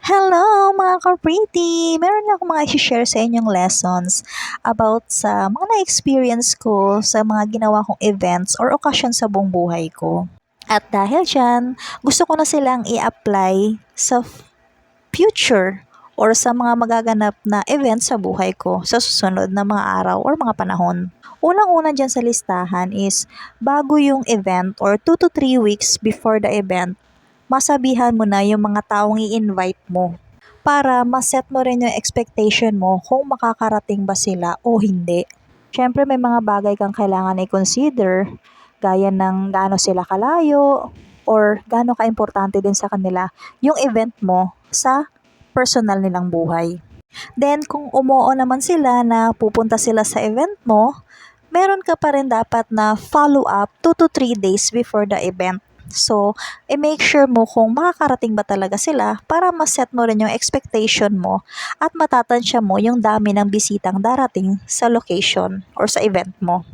Hello mga ka-pretty! Meron akong mga i-share sa inyong lessons about sa mga na-experience ko sa mga ginawa kong events or occasion sa buong buhay ko. At dahil dyan, gusto ko na silang i-apply sa future or sa mga magaganap na events sa buhay ko sa susunod na mga araw or mga panahon. Unang-una dyan sa listahan is bago yung event or 2 to 3 weeks before the event, masabihan mo na yung mga taong i-invite mo para ma-set mo rin yung expectation mo kung makakarating ba sila o hindi. Siyempre may mga bagay kang kailangan i-consider gaya ng gaano sila kalayo or gaano ka-importante din sa kanila yung event mo sa personal nilang buhay. Then kung umuo naman sila na pupunta sila sa event mo, meron ka pa rin dapat na follow-up 2 to 3 days before the event. So, i-make sure mo kung makakarating ba talaga sila para ma-set mo rin yung expectation mo at matatansya mo yung dami ng bisitang darating sa location or sa event mo.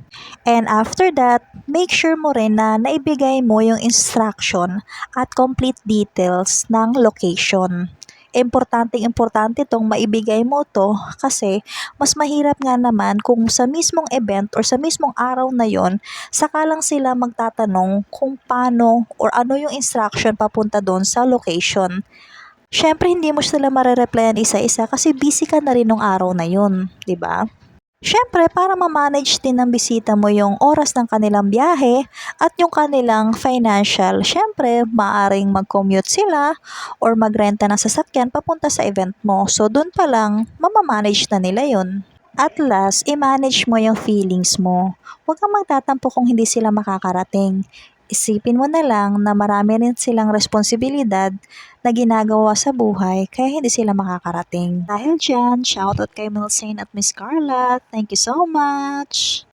And after that, make sure mo rin na naibigay mo yung instruction at complete details ng location. Importante tong maibigay mo to kasi mas mahirap nga naman kung sa mismong event or sa mismong araw na yon, saka lang sila magtatanong kung paano or ano yung instruction papunta doon sa location. Siyempre hindi mo sila mare-replyan isa-isa kasi busy ka na rin nung araw na yun, 'di ba? Siyempre, para ma-manage din ng bisita mo yung oras ng kanilang biyahe at yung kanilang financial, siyempre, maaring mag-commute sila or magrenta ng sasakyan papunta sa event mo. So, dun pa lang, mamamanage na nila yun. At last, i-manage mo yung feelings mo. Huwag kang magtatampo kung hindi sila makakarating. Isipin mo na lang na marami rin silang responsibilidad na ginagawa sa buhay kaya hindi sila makakarating. Dahil dyan, shoutout kay Milsane at Miss Carla. Thank you so much!